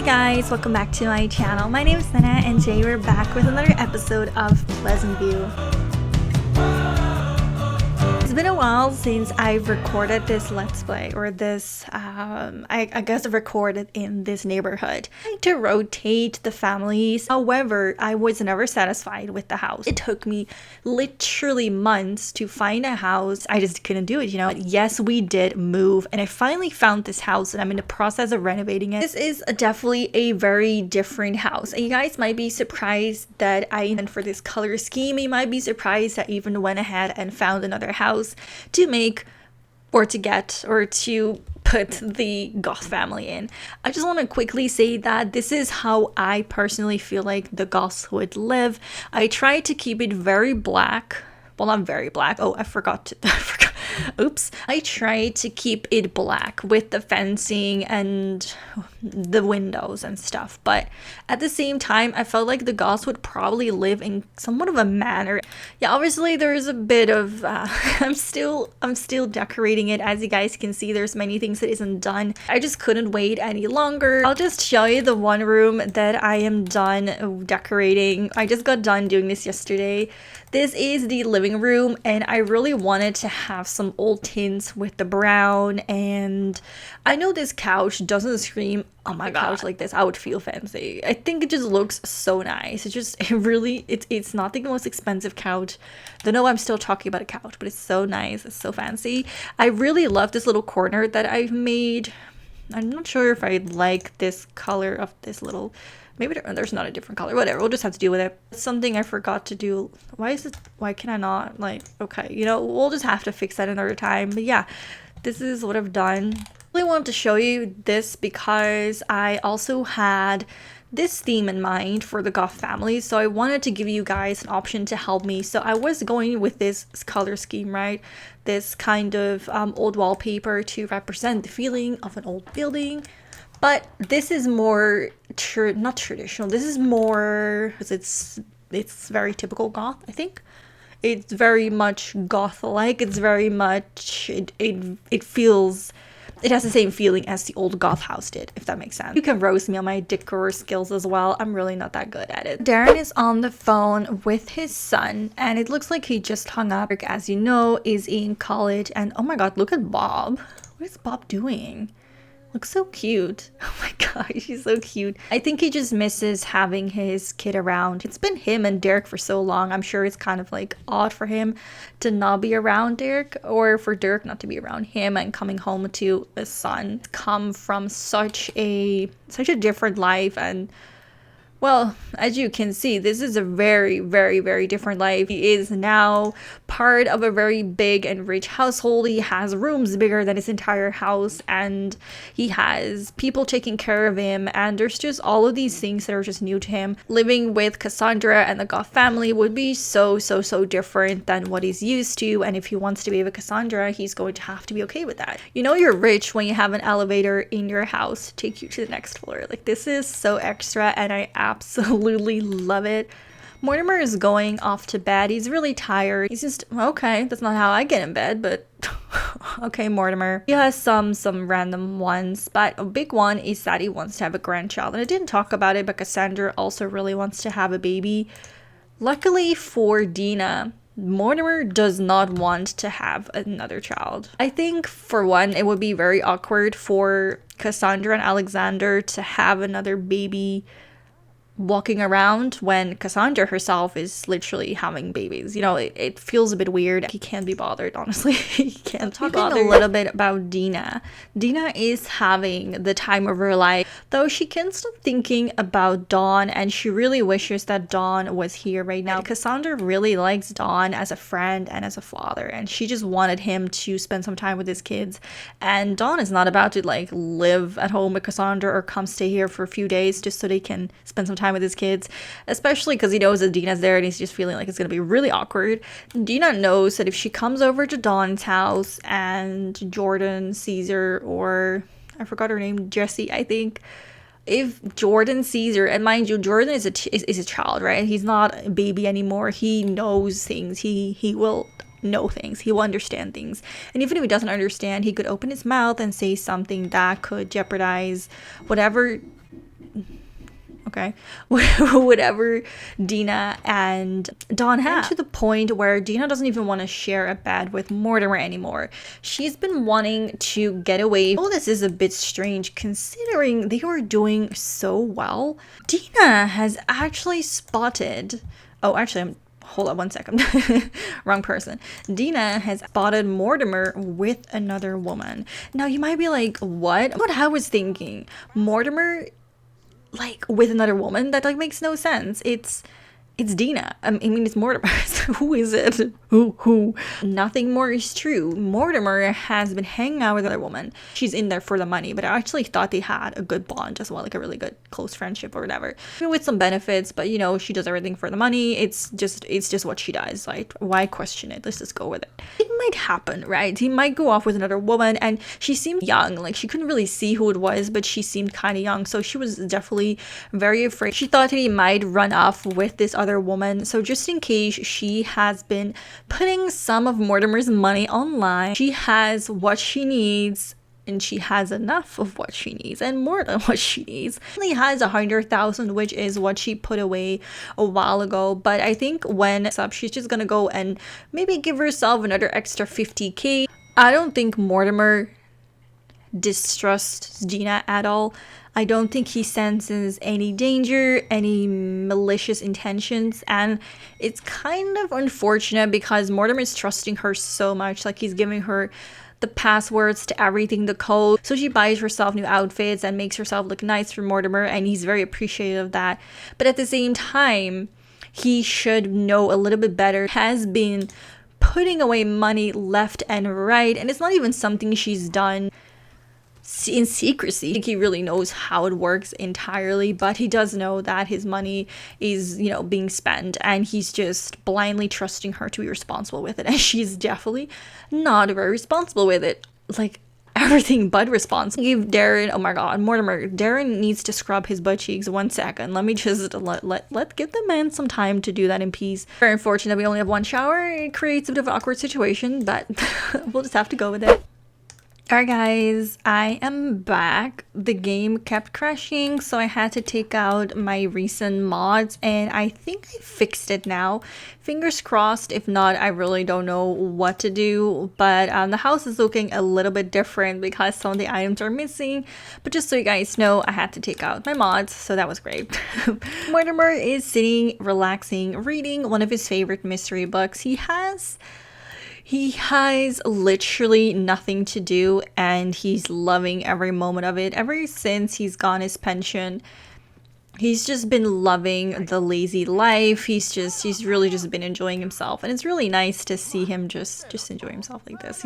Hey guys, welcome back to my channel. My name is Nenna and today we're back with another episode of Pleasantview. It's been a while since I've recorded this Let's Play, or this, I guess recorded in this neighborhood. I like to rotate the families. However, I was never satisfied with the house. It took me literally months to find a house. I just couldn't do it, you know. Yes, we did move and I finally found this house and I'm in the process of renovating it. This is definitely a very different house. And you guys might be surprised that I went for this color scheme. You might be surprised that I even went ahead and found another house to make or to get or to put the Goth family in. I just want to quickly say that this is how I personally feel like the Goths would live. I try to keep it very black. Well, not very black. Oh, I forgot to oops. I try to keep it black with the fencing and the windows and stuff, but at the same time I felt like the Goths would probably live in somewhat of a manner. Yeah, obviously there's a bit of I'm still decorating it. As you guys can see, there's many things that isn't done. I just couldn't wait any longer. I'll just show you the one room that I am done decorating. I just got done doing this yesterday. This is the living room and I really wanted to have some old tints with the brown, and I know this couch doesn't scream oh my god couch like this I would feel fancy. I think it just looks so nice. It's not the most expensive couch. Don't know why I'm still talking about a couch, but it's so nice, it's so fancy. I really love this little corner that I've made. I'm not sure if I like this color of this little, maybe there's not a different color, whatever, we'll just have to deal with it. Something I forgot to do. Why can I not, like, okay, you know, we'll just have to fix that another time. But yeah, this is what I've done. I really wanted to show you this because I also had this theme in mind for the Goth family, so I wanted to give you guys an option to help me. So I was going with this color scheme, right? This kind of old wallpaper to represent the feeling of an old building. But this is more not traditional. This is more, because it's very typical Goth, I think. It's very much Goth-like. It's very much, it feels, it has the same feeling as the old Goth house did, if that makes sense. You can roast me on my decor skills as well. I'm really not that good at it. Darren is on the phone with his son and it looks like he just hung up. As you know, is in college, and oh my god, look at Bob. What is Bob doing? Looks so cute. Oh my gosh, he's so cute. I think he just misses having his kid around. It's been him and Derek for so long. I'm sure it's kind of like odd for him to not be around Derek, or for Derek not to be around him and coming home to his son. Come from such a different life, and well, as you can see, this is a very, very, very different life. He is now part of a very big and rich household. He has rooms bigger than his entire house, and he has people taking care of him, and there's just all of these things that are just new to him. Living with Cassandra and the Goth family would be so different than what he's used to, and if he wants to be with Cassandra, he's going to have to be okay with that. You know you're rich when you have an elevator in your house to take you to the next floor. Like, this is so extra, and I absolutely love it. Mortimer is going off to bed. He's really tired. He's just, okay, that's not how I get in bed, but okay, Mortimer. He has some random ones, but a big one is that he wants to have a grandchild. And I didn't talk about it, but Cassandra also really wants to have a baby. Luckily for Dina, Mortimer does not want to have another child. I think, for one, it would be very awkward for Cassandra and Alexander to have another baby walking around when Cassandra herself is literally having babies. You know, it feels a bit weird. He can't be bothered, honestly. He can't be bothered. A little bit about Dina. Dina is having the time of her life, though she can't stop thinking about Dawn, and she really wishes that Dawn was here right now. Cassandra really likes Dawn as a friend and as a father, and she just wanted him to spend some time with his kids. And Dawn is not about to like live at home with Cassandra or come stay here for a few days just so they can spend some time with his kids, especially because he knows that Dina's there and he's just feeling like it's gonna be really awkward. Dina knows that if she comes over to Dawn's house and Jordan sees her, or I forgot her name, Jessie, I think. If Jordan sees her, and mind you, Jordan is a child, right? He's not a baby anymore. He knows things. He will know things. He will understand things. And even if he doesn't understand, he could open his mouth and say something that could jeopardize whatever okay? Whatever Dina and Dawn have. To the point where Dina doesn't even want to share a bed with Mortimer anymore. She's been wanting to get away. Oh, this is a bit strange considering they were doing so well. Dina has actually spotted... Oh, actually, hold on 1 second. Wrong person. Dina has spotted Mortimer with another woman. Now, you might be like, what? What I was thinking. Mortimer... like with another woman, that like makes no sense. It's Dina. I mean, it's Mortimer. So who is it? Who? Nothing more is true. Mortimer has been hanging out with another woman. She's in there for the money, but I actually thought they had a good bond as well, like a really good close friendship or whatever. I mean, with some benefits, but you know, she does everything for the money. It's just what she does. Like, why question it? Let's just go with it. It might happen, right? He might go off with another woman, and she seemed young. Like, she couldn't really see who it was, but she seemed kind of young, so she was definitely very afraid. She thought that he might run off with this other woman, so just in case, she has been putting some of Mortimer's money online. She has what she needs, and she has enough of what she needs and more than what she needs. She has 100,000, which is what she put away a while ago, but I think when it's up, she's just gonna go and maybe give herself another extra 50k. I don't think Mortimer distrusts Dina at all. I don't think he senses any danger, any malicious intentions, and it's kind of unfortunate because Mortimer is trusting her so much. Like, he's giving her the passwords to everything, the code, so she buys herself new outfits and makes herself look nice for Mortimer, and he's very appreciative of that. But at the same time, he should know a little bit better. Has been putting away money left and right, and it's not even something she's done in secrecy. I think he really knows how it works entirely, but he does know that his money is, you know, being spent, and he's just blindly trusting her to be responsible with it, and she's definitely not very responsible with it. Like, everything but responsible. Give Darren, oh my god, Mortimer, Darren needs to scrub his butt cheeks 1 second. Let me just let give the man some time to do that in peace. Very unfortunate we only have one shower. It creates a bit of an awkward situation, but we'll just have to go with it. Alright guys, I am back. The game kept crashing, so I had to take out my recent mods, and I think I fixed it now. Fingers crossed. If not, I really don't know what to do, but the house is looking a little bit different because some of the items are missing. But just so you guys know, I had to take out my mods, so that was great. Mortimer is sitting, relaxing, reading one of his favorite mystery books. He has literally nothing to do, and he's loving every moment of it. Ever since he's gotten his pension, he's just been loving the lazy life. He's really just been enjoying himself, and it's really nice to see him just enjoy himself like this.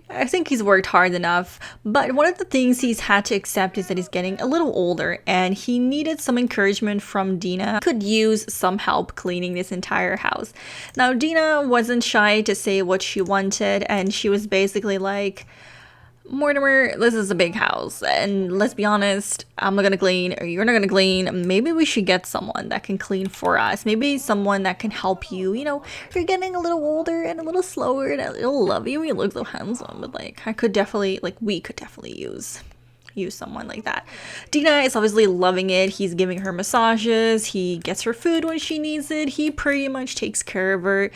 I think he's worked hard enough, but one of the things he's had to accept is that he's getting a little older, and he needed some encouragement from Dina. He could use some help cleaning this entire house. Now, Dina wasn't shy to say what she wanted, and she was basically like, Mortimer, this is a big house, and let's be honest, I'm not gonna clean, or you're not gonna clean. Maybe we should get someone that can clean for us. Maybe someone that can help you. You know, you're getting a little older and a little slower, and it'll love you. You look so handsome, but like, we could definitely use someone like that. Dina is obviously loving it. He's giving her massages. He gets her food when she needs it. He pretty much takes care of her,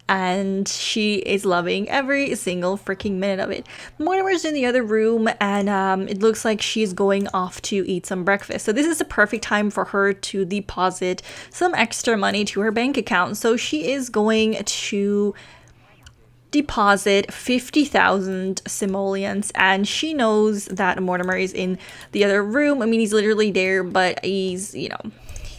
and she is loving every single freaking minute of it. Mortimer's in the other room, and it looks like she's going off to eat some breakfast. So this is the perfect time for her to deposit some extra money to her bank account. So she is going to deposit 50,000 simoleons, and she knows that Mortimer is in the other room. I mean, he's literally there, but he's, you know,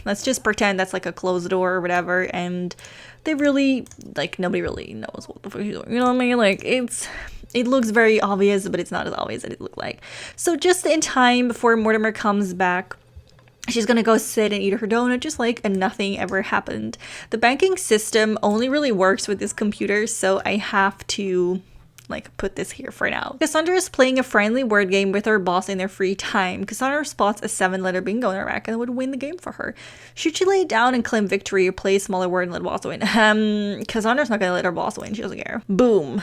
let's just pretend that's like a closed door or whatever, and they really, like, nobody really knows what the fuck he's doing, you know what I mean? Like, it looks very obvious, but it's not as obvious as it looked like. So just in time before Mortimer comes back, she's gonna go sit and eat her donut just like nothing ever happened. The banking system only really works with this computer, so I have to like put this here for now. Cassandra is playing a friendly word game with her boss in their free time. Cassandra spots a 7-letter bingo in her rack and would win the game for her. Should she lay it down and claim victory or play a smaller word and let her boss win? Cassandra's not gonna let her boss win. She doesn't care. Boom.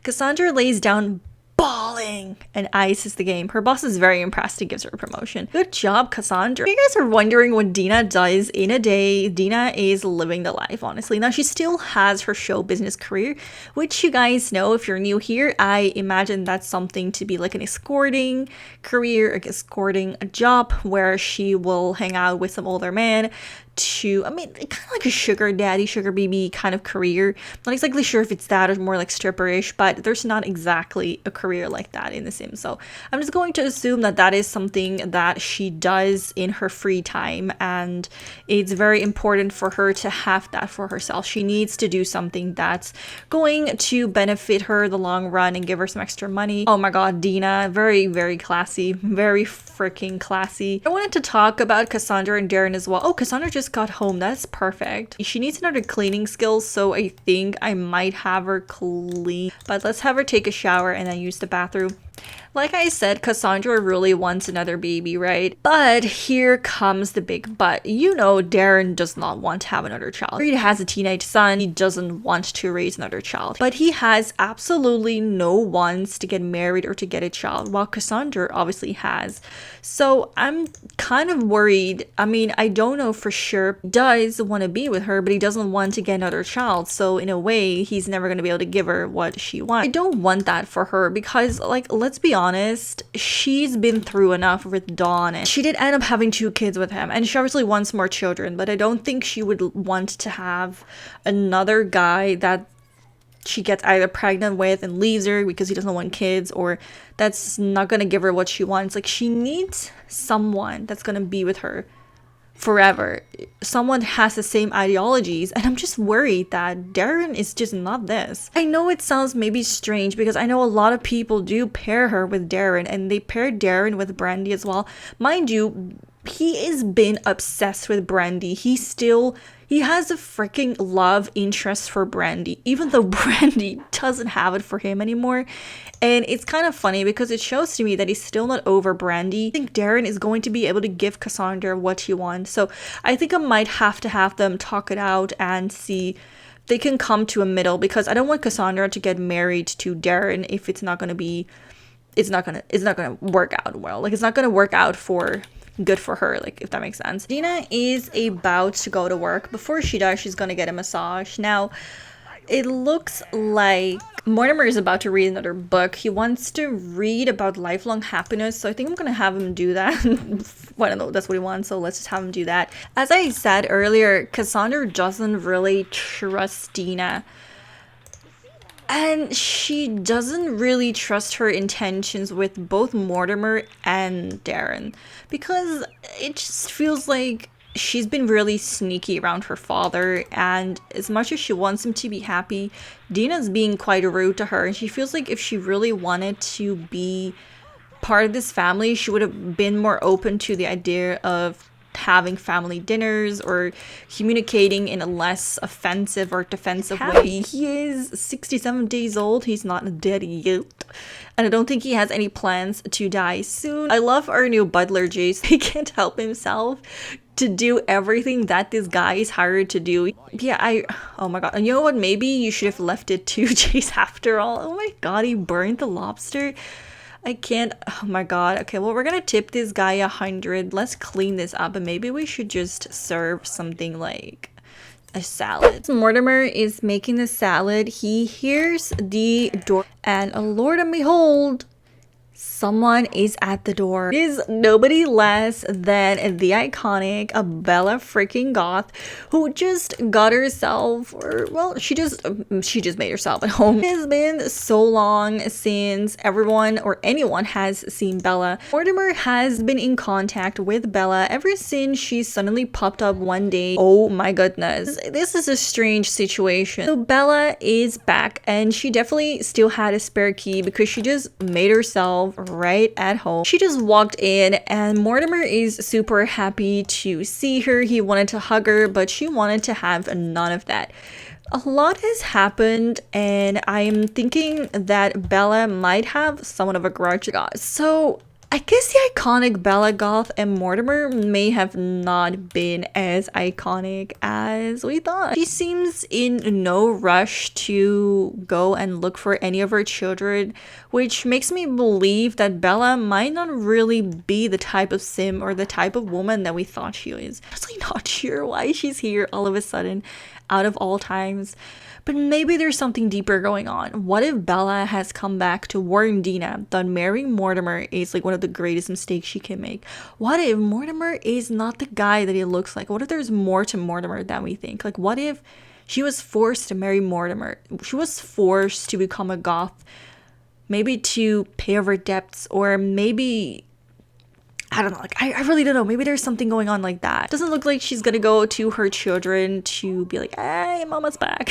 Cassandra lays down bawling and ices the game. Her boss is very impressed and gives her a promotion. Good job, 𝒂𝒉𝓸. If you guys are wondering what Dina does in a day, Dina is living the life, honestly. Now, she still has her show business career, which you guys know if you're new here. I imagine that's something to be like an escorting career, like escorting a job where she will hang out with some older man to, I mean, kind of like a sugar daddy, sugar baby kind of career. Not exactly sure if it's that or more like stripperish, but there's not exactly a career like that in The Sims. So I'm just going to assume that that is something that she does in her free time, and it's very important for her to have that for herself. She needs to do something that's going to benefit her the long run and give her some extra money. Oh my god, Dina, very, very classy, very freaking classy. I wanted to talk about 𝒂𝒉𝓸 and Darren as well. Oh, 𝒂𝒉𝓸 just got home. That's perfect. She needs another cleaning skills, so I think I might have her clean. But let's have her take a shower and then use the bathroom. Like I said, 𝒂𝒉𝓸 really wants another baby, right? But here comes the big but. You know, Darren does not want to have another child. He has a teenage son. He doesn't want to raise another child. But he has absolutely no wants to get married or to get a child, while 𝒂𝒉𝓸 obviously has. So I'm kind of worried. I mean, I don't know for sure. He does want to be with her, but he doesn't want to get another child. So in a way, he's never going to be able to give her what she wants. I don't want that for her because, like, let's be honest, she's been through enough with Dawn, and she did end up having 2 kids with him, and she obviously wants more children, but I don't think she would want to have another guy that she gets either pregnant with and leaves her because he doesn't want kids, or that's not gonna give her what she wants. Like, she needs someone that's gonna be with her forever, someone has the same ideologies, and I'm just worried that Darren is just not this. I know it sounds maybe strange because I know a lot of people do pair her with Darren, and they pair Darren with Brandy as well. Mind you, he has been obsessed with Brandy. He has a freaking love interest for Brandy, even though Brandy doesn't have it for him anymore. And it's kind of funny because it shows to me that he's still not over Brandy. I think Darren is going to be able to give 𝒂𝒉𝓸 what he wants. So I think I might have to have them talk it out and see if they can come to a middle, because I don't want 𝒂𝒉𝓸 to get married to Darren if it's not going to work out well. Like, it's not going to work out for good for her, like, if that makes sense. Dina is about to go to work. Before she does, she's going to get a massage. Now, it looks like Mortimer is about to read another book. He wants to read about lifelong happiness, so I think I'm gonna have him do that. Well, I don't know, that's what he wants, so let's just have him do that. As I said earlier, 𝒂𝒉𝓸 doesn't really trust Dina, and she doesn't really trust her intentions with both Mortimer and Darren, because it just feels like she's been really sneaky around her father, and as much as she wants him to be happy, Dina's being quite rude to her, and she feels like if she really wanted to be part of this family, she would have been more open to the idea of having family dinners or communicating in a less offensive or defensive way. He is 67 days old. He's not dead yet. And I don't think he has any plans to die soon. I love our new butler, Jace. He can't help himself to do everything that this guy is hired to do. Yeah, oh my god. And you know what? Maybe you should have left it to Jace after all. Oh my god, he burned the lobster. I can't. Oh my god. Okay, well, we're gonna tip this guy 100. Let's clean this up, and maybe we should just serve something like a salad. Mortimer is making the salad. He hears the door, and Lord and behold, someone is at the door. It is nobody less than the iconic Bella freaking Goth, who just got herself, or well, she just made herself at home. It has been so long since everyone or anyone has seen Bella. Mortimer has been in contact with Bella ever since she suddenly popped up one day. Oh my goodness. This is a strange situation. So Bella is back, and she definitely still had a spare key because she just made herself right at home. She just walked in, and Mortimer is super happy to see her. He wanted to hug her, but she wanted to have none of that. A lot has happened, and I'm thinking that Bella might have somewhat of a grudge. So I guess the iconic Bella Goth and Mortimer may have not been as iconic as we thought. She seems in no rush to go and look for any of her children, which makes me believe that Bella might not really be the type of sim or the type of woman that we thought she is. Honestly, not sure why she's here all of a sudden, out of all times. But maybe there's something deeper going on. What if Bella has come back to warn Nenna that marrying Mortimer is like one of the greatest mistakes she can make? What if Mortimer is not the guy that he looks like? What if there's more to Mortimer than we think? Like, what if she was forced to marry Mortimer? She was forced to become a goth, maybe to pay off her debts, or maybe, I don't know, like, I really don't know. Maybe there's something going on like that. Doesn't look like she's gonna go to her children to be like, hey, mama's back.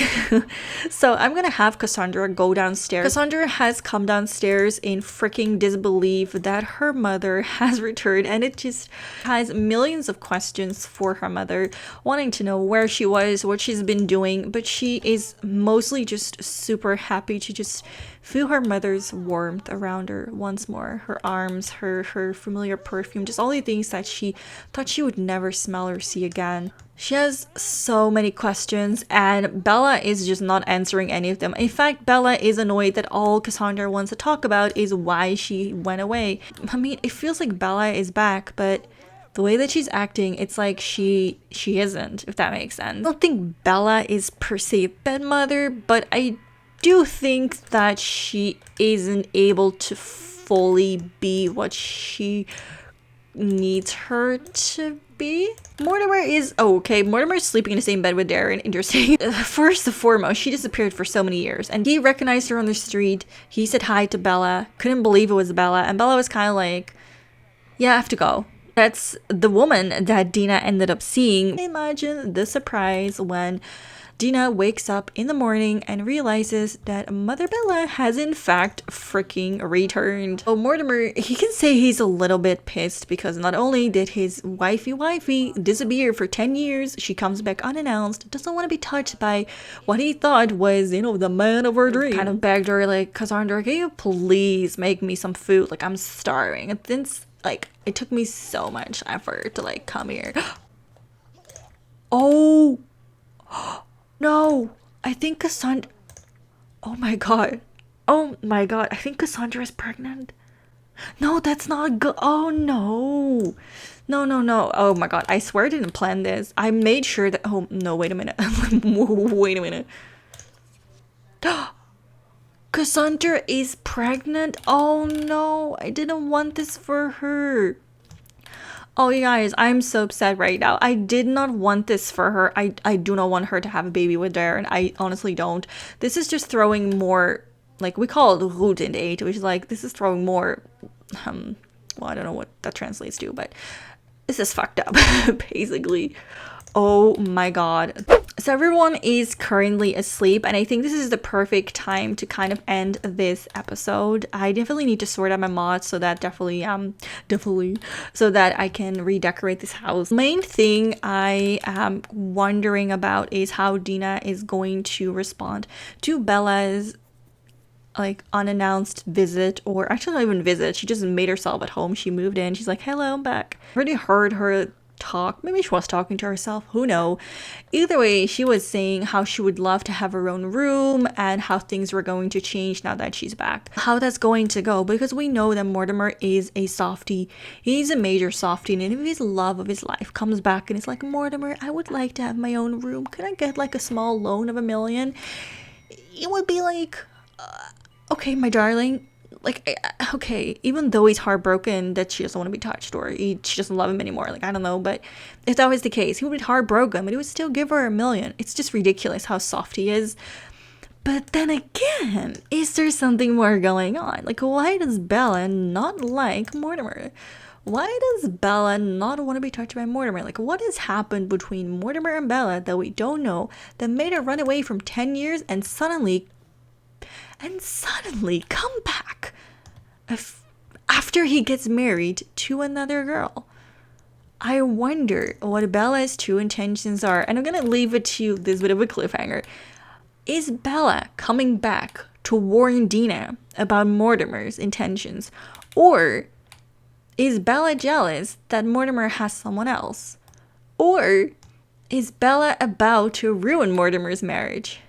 So I'm gonna have Cassandra go downstairs. Cassandra has come downstairs in freaking disbelief that her mother has returned, and it just has millions of questions for her mother, wanting to know where she was, what she's been doing, but she is mostly just super happy to just feel her mother's warmth around her once more. Her arms, her familiar perfume, just all the things that she thought she would never smell or see again. She has so many questions, and Bella is just not answering any of them. In fact, Bella is annoyed that all Cassandra wants to talk about is why she went away. I mean, it feels like Bella is back, but the way that she's acting, it's like she isn't, if that makes sense. I don't think Bella is per se a bad mother, but I do think that she isn't able to fully be what she needs her to be. Mortimer is okay. Mortimer is sleeping in the same bed with Darren. Interesting. First and foremost, she disappeared for so many years, and he recognized her on the street. He said hi to Bella, couldn't believe it was Bella, and Bella was kind of like, yeah, I have to go. That's the woman that Nenna ended up seeing. Imagine the surprise when Nenna wakes up in the morning and realizes that Mother Bella has in fact freaking returned. Oh, Mortimer, he can say he's a little bit pissed because not only did his wifey disappear for 10 years, she comes back unannounced, doesn't want to be touched by what he thought was, you know, the man of her dream. Kind of begged her like, Cassandra, can you please make me some food? Like, I'm starving. And since, like, it took me so much effort to like come here. Oh! No, I think Cassandra, oh my god, I think Cassandra is pregnant. No, that's not good. Oh no, no, oh my god, I swear I didn't plan this. I made sure that, oh no, wait a minute. Wait a minute. Cassandra is pregnant. Oh no, I didn't want this for her. Oh, you guys, I'm so upset right now. I did not want this for her. I do not want her to have a baby with Darren. I honestly don't. This is just throwing more, like, we call it root in age, which is like, this is throwing more, well, I don't know what that translates to, but this is fucked up, basically. Oh my god. So everyone is currently asleep, and I think this is the perfect time to kind of end this episode. I definitely need to sort out my mods so that definitely so that I can redecorate this house. Main thing I am wondering about is how Nenna is going to respond to Bella's like unannounced visit, or actually not even visit. She just made herself at home. She moved in. She's like, hello, I'm back. I already heard her talk. Maybe she was talking to herself, who knows. Either way, she was saying how she would love to have her own room and how things were going to change now that she's back. How that's going to go, because we know that Mortimer is a softie. He's a major softie, and if his love of his life comes back and it's like, Mortimer, I would like to have my own room. Could I get like a small loan of $1 million? It would be like, okay, my darling, like, okay, even though he's heartbroken that she doesn't want to be touched, or she doesn't love him anymore, like, I don't know, but if that was the case, he would be heartbroken, but he would still give her $1 million. It's just ridiculous how soft he is. But then again, is there something more going on? Like, why does Bella not like Mortimer? Why does Bella not want to be touched by Mortimer? Like, what has happened between Mortimer and Bella that we don't know that made her run away from 10 years and suddenly come back after he gets married to another girl? I wonder what Bella's true intentions are, and I'm gonna leave it to this bit of a cliffhanger. Is Bella coming back to warn Nenna about Mortimer's intentions, or Is Bella jealous that Mortimer has someone else? Or is Bella about to ruin Mortimer's marriage?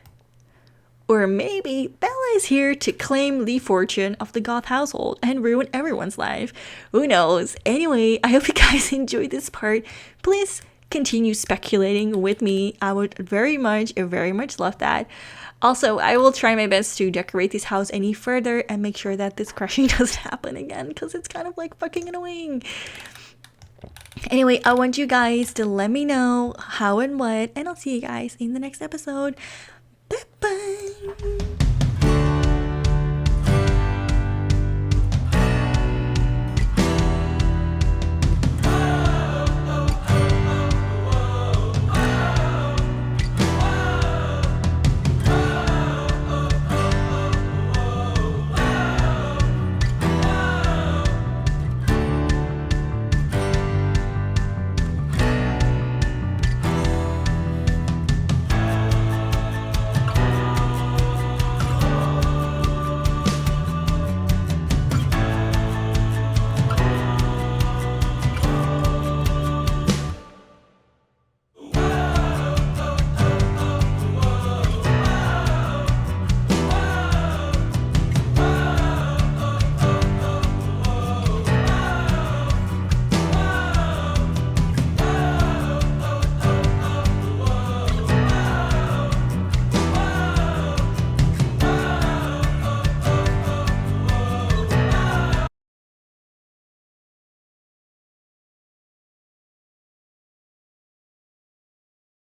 Or maybe Bella is here to claim the fortune of the Goth household and ruin everyone's life. Who knows? Anyway, I hope you guys enjoyed this part. Please continue speculating with me. I would very much love that. Also, I will try my best to decorate this house any further and make sure that this crushing doesn't happen again, because it's kind of like fucking annoying. Anyway, I want you guys to let me know how and what, and I'll see you guys in the next episode.